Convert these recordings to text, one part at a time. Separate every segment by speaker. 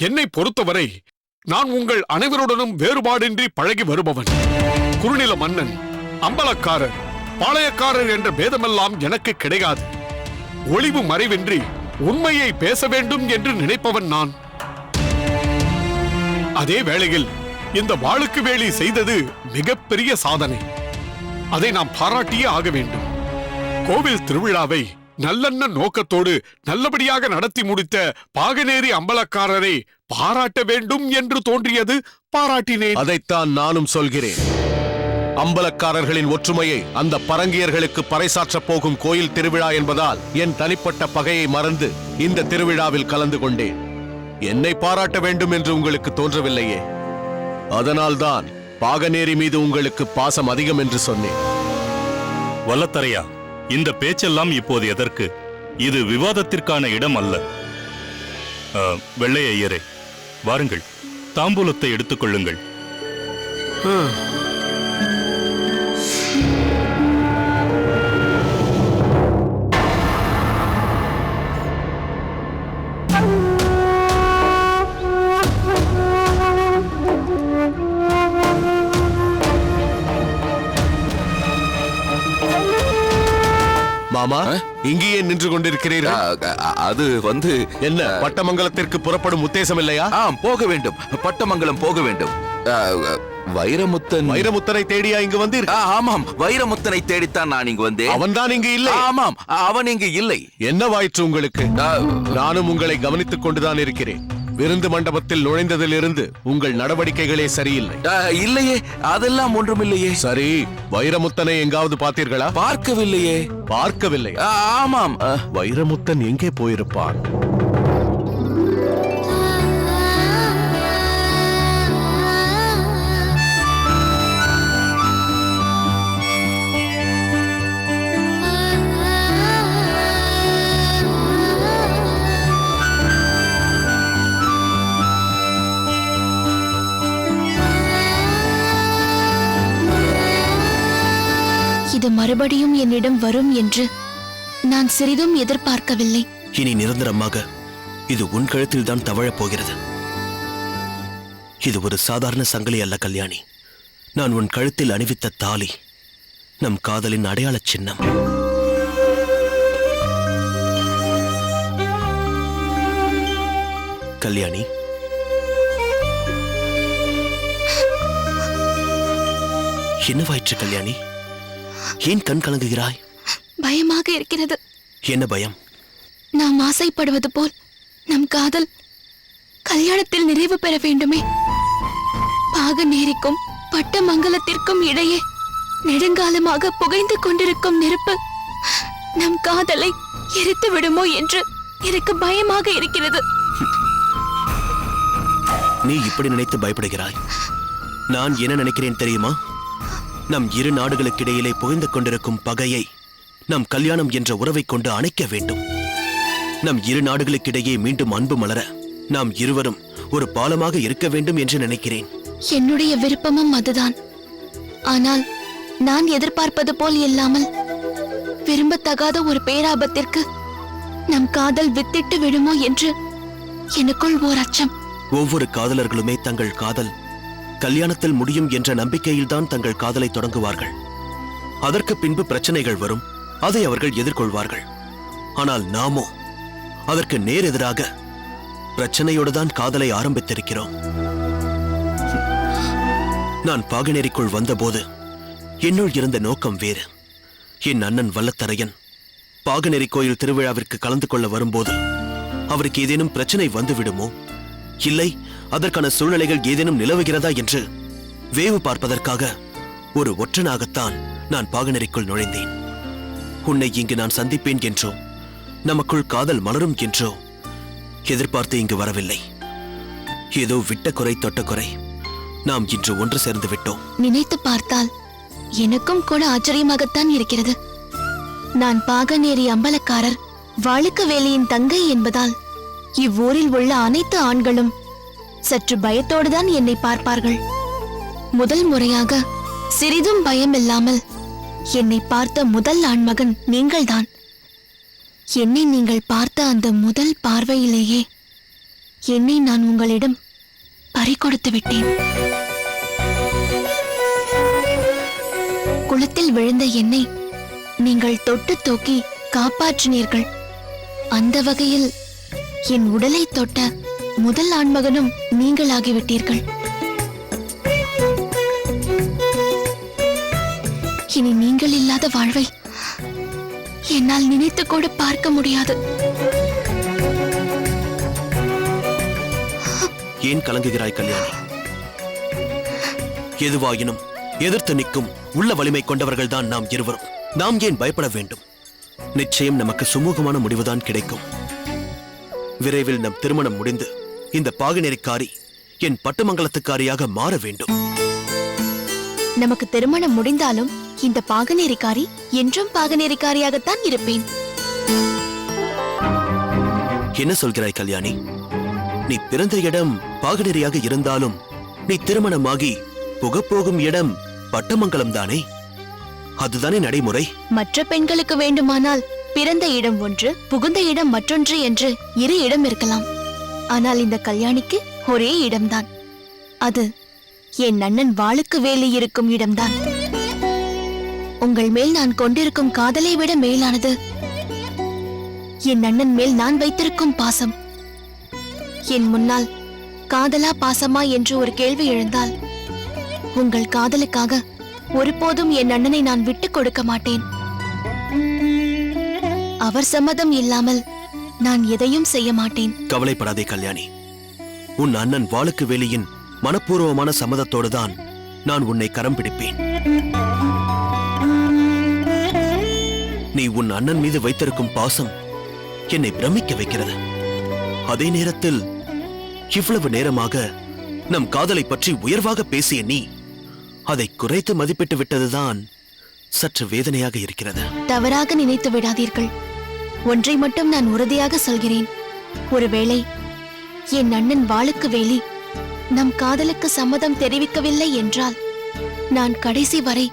Speaker 1: என்னை பொறுத்தவரை நான் உங்கள் அனைவருடனும் வேறுபாடின்றி பழகி வருபவன். குறுநில மன்னன், அம்பலக்காரர், பாளையக்காரர் என்ற பேதமெல்லாம் எனக்கு கிடையாது. ஒளிவு மறைவின்றி உண்மையை பேச வேண்டும் என்று நினைப்பவன் நான். அதே வேளையில் இந்த வாளுக்கு வேலி செய்தது மிகப்பெரிய சாதனை. அதை நாம் பாராட்டியே ஆக வேண்டும். கோவில் திருவிழாவை நல்லெண்ண நோக்கத்தோடு நல்லபடியாக நடத்தி முடித்த பாகனேரி அம்பலக்காரரை பாராட்ட வேண்டும் என்று தோன்றியது. பாராட்டினேன்.
Speaker 2: அதைத்தான் நானும் சொல்கிறேன். அம்பலக்காரர்களின் ஒற்றுமையை அந்த பரங்கியர்களுக்கு பறைசாற்றப் போகும் கோயில் திருவிழா என்பதால் என் தனிப்பட்ட பகையை மறந்து இந்த திருவிழாவில் கலந்து கொண்டேன். என்னை பாராட்ட வேண்டும் என்று உங்களுக்கு தோன்றவில்லையே. அதனால்தான் பாகனேரி மீது உங்களுக்கு பாசம் அதிகம் என்று சொன்னேன்.
Speaker 3: வல்லத்தரையா, இந்த பேச்செல்லாம் இப்போது எதற்கு? இது விவாதத்திற்கான இடம் அல்ல. வெள்ளை ஐயரே, வாருங்கள், தாம்பூலத்தை எடுத்துக் கொள்ளுங்கள்.
Speaker 2: மாமா, இங்கேயே நின்று கொண்டிருக்கிறீர்கள்?
Speaker 4: அது
Speaker 2: என்ன, பட்டமங்கலத்திற்கு புறப்படும் உத்தேசம் இல்லையா?
Speaker 4: போக வேண்டும், பட்டமங்கலம் போக வேண்டும்.
Speaker 2: வைரமுத்தனை தேடியா இங்கு வந்தீர்?
Speaker 4: ஆமாம், வைரமுத்தனை தேடித்தான் நான் இங்கு வந்தேன்.
Speaker 2: அவன் தான் இங்கு இல்லை.
Speaker 4: ஆமாம், அவன் இங்கு இல்லை.
Speaker 2: என்னவாயிற்று உங்களுக்கு? நானும் உங்களை கவனித்துக் கொண்டுதான் இருக்கிறேன். விருந்து மண்டபத்தில் நுழைந்ததிலிருந்து உங்கள் நடவடிக்கைகளே சரியில்லை.
Speaker 4: இல்லையே, அதெல்லாம் ஒன்றுமில்லையே.
Speaker 2: சரி, வைரமுத்தனை எங்காவது பார்த்தீர்களா?
Speaker 4: பார்க்கவில்லையே.
Speaker 2: பார்க்கவில்லை?
Speaker 4: ஆமாம்.
Speaker 2: வைரமுத்தன் எங்கே போயிருப்பான்?
Speaker 5: இது மறுபடியும் என்னிடம் வரும் என்று நான் சிறிதும் எதிர்பார்க்கவில்லை.
Speaker 6: இனி நிரந்தரமாக இது உன் கழுத்தில் தான் தவழப் போகிறது. இது ஒரு சாதாரண சங்கிலி அல்ல கல்யாணி. நான் உன் கழுத்தில் அணிவித்த தாலி, நம் காதலின் அடையாள சின்னம். கல்யாணி, என்னவாயிற்று கல்யாணி? ஏன் கண் கலங்குகிறாய்?
Speaker 5: பயமாக இருக்கிறது.
Speaker 6: என்ன பயம்?
Speaker 5: நாம் ஆசைப்படுவது போல் நம் காதல் கல்யாணத்தில் நிறைவு பெற வேண்டுமே. பாகநேரிக்கும் பட்டமங்கலத்திற்கும் இடையே நெடுங்காலமாக புகைந்து கொண்டிருக்கும் நெருப்பு நம் காதலை எரித்து விடுமோ என்று எனக்கு பயமாக இருக்கிறது.
Speaker 6: நீ இப்படி நினைத்து பயப்படுகிறாய். நான் என்ன நினைக்கிறேன் தெரியுமா? நம் இரு நாடுகளுக்கிடையிலே புகைந்து கொண்டிருக்கும் பகையை நம் கல்யாணம் என்ற உறவை கொண்டு அணைக்க வேண்டும். நம் இரு நாடுகளுக்கிடையே மீண்டும் அன்பு மலர நாம் இருவரும் ஒரு பாலமாக இருக்க வேண்டும் என்று நினைக்கிறேன்.
Speaker 5: என்னுடைய விருப்பமும் அதுதான். ஆனால் நான் எதிர்பார்ப்பது போல் இல்லாமல் விரும்பத்தகாத ஒரு பேராபத்திற்கு நம் காதல் வித்திட்டு விடுமோ என்று எனக்குள் ஓர் அச்சம்.
Speaker 6: ஒவ்வொரு காதலர்களுமே தங்கள் காதல் கல்யாணத்தில் முடியும் என்ற நம்பிக்கையில்தான் தங்கள் காதலை தொடங்குவார்கள். அதற்கு பின்பு பிரச்சனைகள் வரும், அதை அவர்கள் எதிர்கொள்வார்கள். ஆனால் நாமோ அதற்கு நேர் எதிராக பிரச்சனையோடு தான் காதலை ஆரம்பித்திருக்கிறோம். நான் பாகனேரிக்குள் வந்தபோது என்னுள் இருந்த நோக்கம் வேறு. என் அண்ணன் வல்லத்தரையன் பாகனேரி கோயில் திருவிழாவிற்கு கலந்து கொள்ள வரும்போது அவருக்கு ஏதேனும் பிரச்சனை வந்துவிடுமோ, இல்லை அதற்கான சூழ்நிலைகள் ஏதேனும் நிலவுகிறதா என்று வேவு பார்ப்பதற்காக ஒரு ஒற்றனாகத்தான் நான் பாகனேரிக்குள் நுழைந்தேன். உன்னை இங்கு நான் சந்திப்பேன் என்றோ நமக்குள் காதல் மலரும் என்றோ எதிர்பார்த்து இங்கு வரவில்லை. ஏதோ விட்ட குறை தொட்ட குறை, நாம் இன்று ஒன்று சேர்ந்து விட்டோம்.
Speaker 5: நினைத்து பார்த்தால் எனக்கும் கூட ஆச்சரியமாகத்தான் இருக்கிறது. நான் பாகனேரி அம்பலக்காரர் வாளுக்கு வேலியின் தங்கை என்பதால் இவ்வூரில் உள்ள அனைத்து ஆண்களும் சற்று பயத்தோடுதான் என்னை பார்ப்பார்கள். முதல் முறையாக சிறிதும் பயமில்லாமல் என்னை பார்த்த முதல் ஆண்மகன் நீங்கள்தான். என்னை நீங்கள் பார்த்த அந்த முதல் பார்வையிலேயே என்னை நான் உங்களிடம் பறிகொடுத்து விட்டேன். குளத்தில் விழுந்த என்னை நீங்கள் தொட்டு தூக்கி காப்பாற்றினீர்கள். அந்த வகையில் என் உடலை தொட்ட முதல் ஆண்மகனும் நீங்களாகிவிட்டீர்கள். இனி நீங்கள் இல்லாத வாழ்வை என்னால் நினைத்து கூட பார்க்க முடியாது.
Speaker 6: ஏன் கலங்குகிறாய் கல்யாணி? எதுவாயினும் எதிர்த்து நிற்கும் உள்ள வலிமை கொண்டவர்கள் தான் நாம் இருவரும். நாம் ஏன் பயப்பட வேண்டும்? நிச்சயம் நமக்கு சுமூகமான முடிவுதான் கிடைக்கும். விரைவில் நம் திருமணம் முடிந்து இந்த பாகநெறிக்காரி என் பட்டுமங்கலத்துக்காரியாக மாற வேண்டும்.
Speaker 5: நமக்கு திருமணம் முடிந்தாலும் இந்த பாகநெறிக்காரி என்றும் பாகநெறிக்காரியாகத்தான் இருப்பேன்.
Speaker 6: என்ன சொல்கிறாய் கல்யாணி? நீ பிறந்த இடம் பாகநெறியாக இருந்தாலும் நீ திருமணமாகி புகப்போகும் இடம் பட்டமங்கலம் தானே? அதுதானே நடைமுறை.
Speaker 5: மற்ற பெண்களுக்கு வேண்டுமானால் பிறந்த இடம் ஒன்று, புகுந்த இடம் மற்றொன்று என்று 2 இடம் இருக்கலாம். ஆனால் இந்த கல்யாணிக்கு ஒரே இடம்தான். அது என் அண்ணன் வாளுக்கு வேலி இருக்கும் இடம்தான். உங்கள் மேல் நான் கொண்டிருக்கும் காதலை விட மேலானது என் அண்ணன் மேல் நான் வைத்திருக்கும் பாசம். என் முன்னால் காதலா பாசமா என்று ஒரு கேள்வி எழுந்தால் உங்கள் காதலுக்காக ஒருபோதும் என் அண்ணனை நான் விட்டுக் கொடுக்க மாட்டேன். அவர் சம்மதம் இல்லாமல் நான் எதையும் செய்ய மாட்டேன்.
Speaker 6: கவலைப்படாதே கல்யாணி. உன் அண்ணன் வாளுக்கு வேலியின் மனப்பூர்வமான சம்மதத்தோடு தான் நான் உன்னை கரம் பிடிப்பேன். நீ உன் அண்ணன் மீது வைத்திருக்கும் பாசம் என்னை பிரமிக்க வைக்கிறது. அதே நேரத்தில் இவ்வளவு நேரமாக நம் காதலை பற்றி உயர்வாக பேசிய நீ அதை குறைத்து மதிப்பிட்டு விட்டதுதான் சற்று வேதனையாக இருக்கிறது.
Speaker 5: தவறாக நினைத்து விடாதீர்கள். ஒன்றை மட்டும் நான் உறுதியாக சொல்கிறேன். ஒருவேளை என் அண்ணன் வாளுக்கு வேலி நம் காதலுக்கு சம்மதம் தெரிவிக்கவில்லை என்றால் நான் கடைசி வரை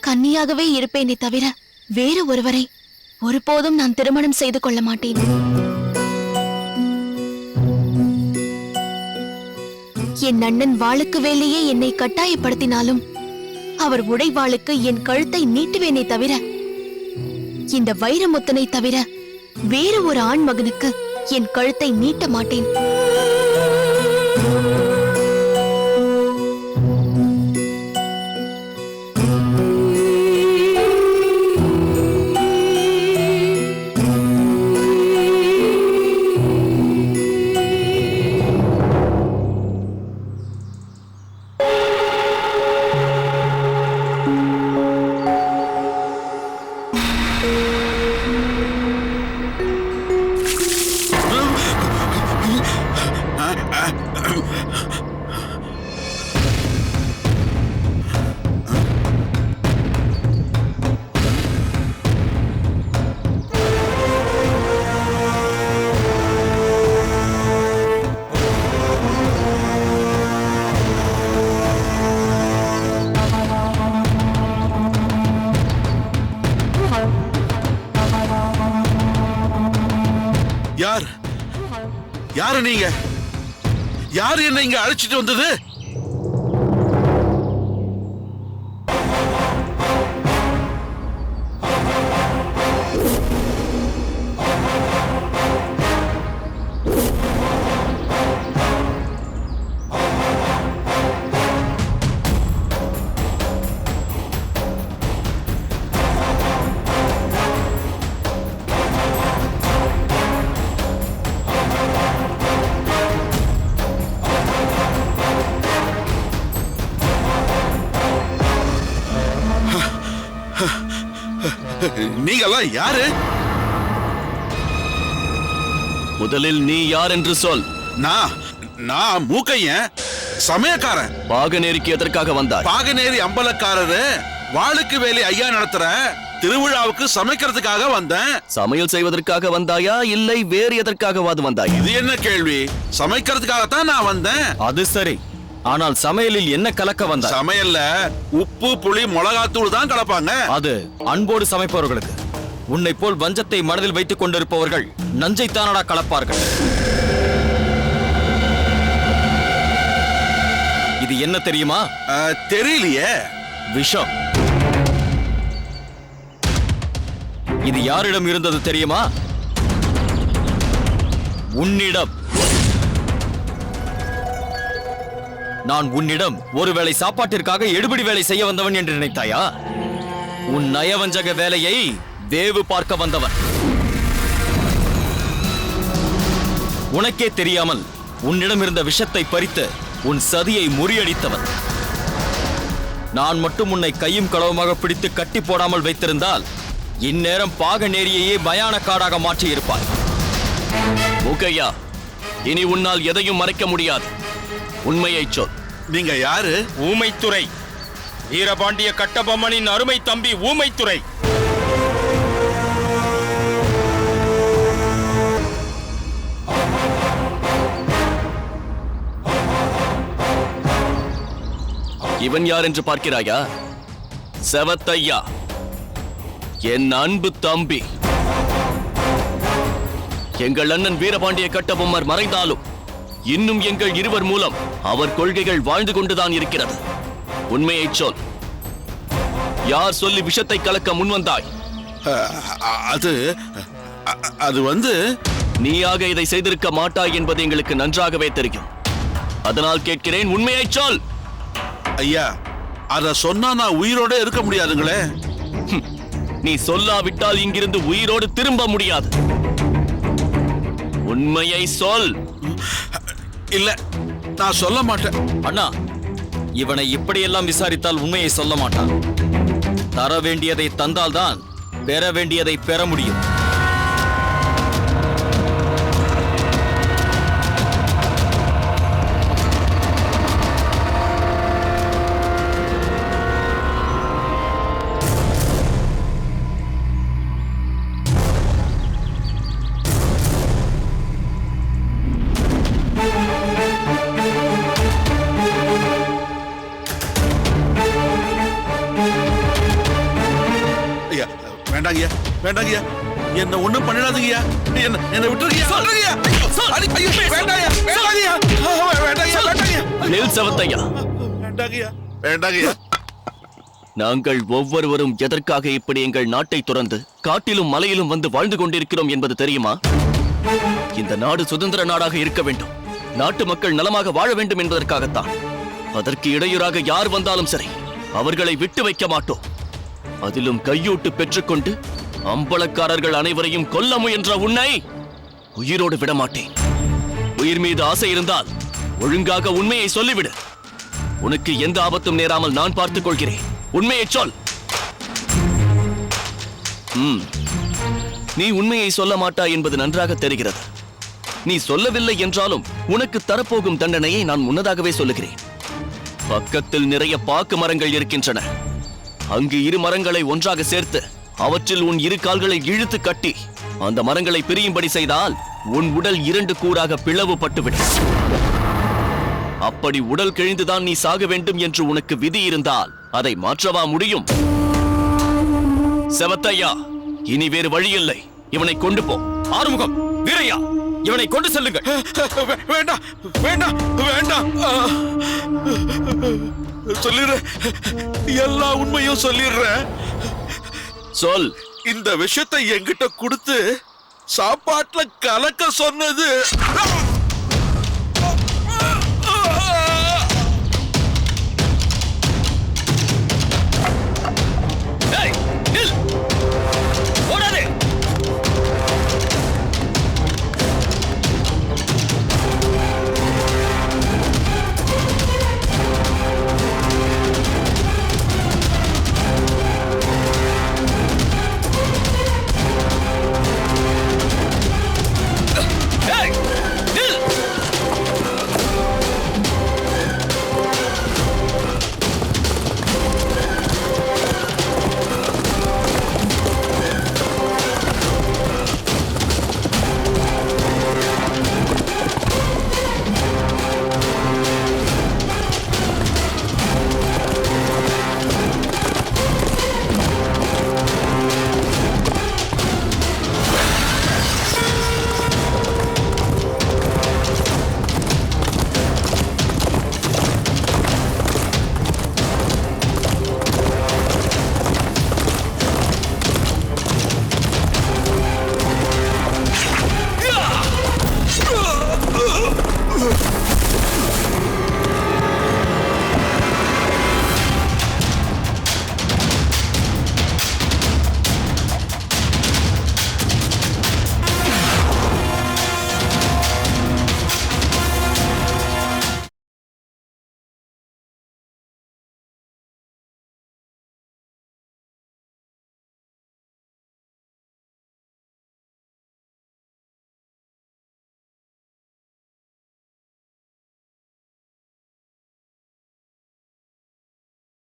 Speaker 5: கன்னியாகவே இருப்பேனே தவிர வேறு ஒருவரை ஒருபோதும் நான் திருமணம் செய்து கொள்ள மாட்டேன். என் அண்ணன் வாளுக்கு வேலையே என்னை கட்டாயப்படுத்தினாலும் அவர் உடைவாளுக்கு என் கழுத்தை நீட்டுவேனே தவிர இந்த வைரமுத்தனை தவிர வேறு ஒரு ஆண் மகனுக்கு என் கழுத்தை நீட்ட மாட்டேன்.
Speaker 7: யாரு நீங்க? யாரு என்ன இங்க அழைச்சிட்டு வந்தது? நீங்கெல்லாம் யாரு?
Speaker 8: முதலில் நீ யார் என்று சொல்.
Speaker 7: நான் மூக்கையன், சமயக்காரன்.
Speaker 8: பாகநேரிக்கு எதற்காக வந்தார்?
Speaker 7: பாகநேரி அம்பலக்காரரு வாளுக்கு வேலி ஐயா நடத்துற திருவிழாவுக்கு சமைக்கிறதுக்காக வந்தேன்.
Speaker 8: சமையல் செய்வதற்காக வந்தாயா இல்லை வேறு எதற்காகவாது வந்தாயா?
Speaker 7: இது என்ன கேள்வி? சமைக்கிறதுக்காகத்தான் நான் வந்தேன்.
Speaker 8: அது சரி, ஆனால் சமையலில் என்ன கலக்க வந்தார்?
Speaker 7: சமையல்ல உப்பு புளி மிளகாத்தூள் தான் கலப்பாங்க.
Speaker 8: அது அன்போடு சமைப்பவர்களுக்கு. உன்னை போல் வஞ்சத்தை மனதில் வைத்துக் கொண்டிருப்பவர்கள் நஞ்சைத்தானடா கலப்பார்கள். இது என்ன தெரியுமா?
Speaker 7: தெரியலையே.
Speaker 8: விஷம். இது யாரிடம் இருந்தது தெரியுமா? உன்னிடம். நான் உன்னிடம் ஒருவேளை சாப்பாட்டிற்காக எடுபிடி வேலை செய்ய வந்தவன் என்று நினைத்தாயா? உன் நயவஞ்சக வேலையை வேவு பார்க்க வந்தவன். உனக்கே தெரியாமல் உன்னிடம் இருந்த விஷத்தை பறித்து உன் சதியை முறியடித்தவன். நான் மட்டும் உன்னை கையும் களவுமாக பிடித்து கட்டி போடாமல் வைத்திருந்தால் இந்நேரம் பாகநேரியையே மயான காடாக மாற்றி இருப்பாய். மூக்கையா, இனி உன்னால் எதையும் மறைக்க முடியாது. உண்மையை சொல்.
Speaker 7: நீங்க யாரு?
Speaker 3: ஊமைத்துறை, வீரபாண்டிய கட்டபொம்மனின் அருமை தம்பி ஊமைத்துறை.
Speaker 8: இவன் யார் என்று பார்க்கிறாயா? செவத்தையா, என் அன்பு தம்பி. எங்கள் அண்ணன் வீரபாண்டிய கட்டபொம்மர் மறைந்தாலும் இன்னும் எங்கள் இருவர் மூலம் அவர் கொள்கைகள் வாழ்ந்து கொண்டுதான் இருக்கிறது. உண்மையை சொல். யார் சொல்லி விஷத்தை கலக்க முன்வந்தாய்?
Speaker 7: அது வந்து
Speaker 8: நீயாக இதை செய்திருக்க மாட்டாய் என்பது எங்களுக்கு நன்றாகவே தெரியும். அதனால் கேட்கிறேன், உண்மையை சொல்.
Speaker 7: ஐயா, அத சொன்னா நான் உயிரோட இருக்க முடியாதுங்களே.
Speaker 8: நீ சொல்லாவிட்டால் இங்கிருந்து உயிரோடு திரும்ப முடியாது. உண்மையை சொல்.
Speaker 7: இல்ல, நான் சொல்ல மாட்டேன்.
Speaker 8: அண்ணா, இவனை இப்படியெல்லாம் விசாரித்தால் உண்மையை சொல்ல மாட்டான். தர வேண்டியதை தந்தால்தான் பெற வேண்டியதை பெற முடியும்.
Speaker 7: வேண்டாங்கய்யா, வேண்டாங்கய்யா, என்ன ஒண்ணும் பண்ணிடாதீங்கய்யா. என்ன விட்டுருங்கய்யா. சொல்றீங்கய்யா. வேண்டாங்கய்யா, வேண்டாங்கய்யா, வேண்டாங்கய்யா, வேண்டாங்கய்யா.
Speaker 8: நில் செவத்தையா.
Speaker 7: வேண்டாங்கய்யா, வேண்டாங்கய்யா.
Speaker 8: நாங்கள் ஒவ்வொருவரும் எதற்காக இப்படி எங்கள் நாட்டை துறந்து காட்டிலும் மலையிலும் வந்து வாழ்ந்து கொண்டிருக்கிறோம் என்பது தெரியுமா? இந்த நாடு சுதந்திர நாடாக இருக்க வேண்டும், நாட்டு மக்கள் நலமாக வாழ வேண்டும் என்பதற்காகத்தான். அதற்கு இடையூறாக யார் வந்தாலும் சரி, அவர்களை விட்டு வைக்க மாட்டோம். அதிலும் கையூட்டு பெற்றுக்கொண்டு அம்பலக்காரர்கள் அனைவரையும் கொல்ல முயன்ற உன்னை உயிரோடு விடமாட்டேன். உயிர் மீது ஆசை இருந்தால் ஒழுங்காக உண்மையை சொல்லிவிடு. உனக்கு எந்த ஆபத்தும் நேராமல் நான் பார்த்துக் கொள்கிறேன். உண்மையை சொல். நீ உண்மையை சொல்ல மாட்டாய் என்பது நன்றாக தெரிகிறது. நீ சொல்லவில்லை என்றாலும் உனக்கு தரப்போகும் தண்டனையை நான் முன்னதாகவே சொல்லுகிறேன். பக்கத்தில் நிறைய பாக்கு மரங்கள் இருக்கின்றன. அங்கு இரு மரங்களை ஒன்றாக சேர்த்து அவற்றில் உன் இரு கால்களை இழுத்து கட்டி அந்த மரங்களை பிரியும்படி செய்தால் உன் உடல் 2 கூறாக பிளவுபட்டுவிடும். அப்படி உடல் கிழிந்துதான் நீ சாக வேண்டும் என்று உனக்கு விதி இருந்தால் அதை மாற்றவா முடியும்? செவத்தையா, இனி வேறு வழி இல்லை. இவனை கொண்டு போ. ஆறுமுகம், வீரையா, இவனை கொண்டு செல்லுங்கள்.
Speaker 7: வேண்டாம், வேண்டாம், வேண்டாம். சொல்லிடுறேன், எல்லா உண்மையும் சொல்லிடுறேன்.
Speaker 8: சொல்.
Speaker 7: இந்த விஷயத்தை என்கிட்ட கொடுத்து சாப்பாட்டுல கலக்க சொன்னது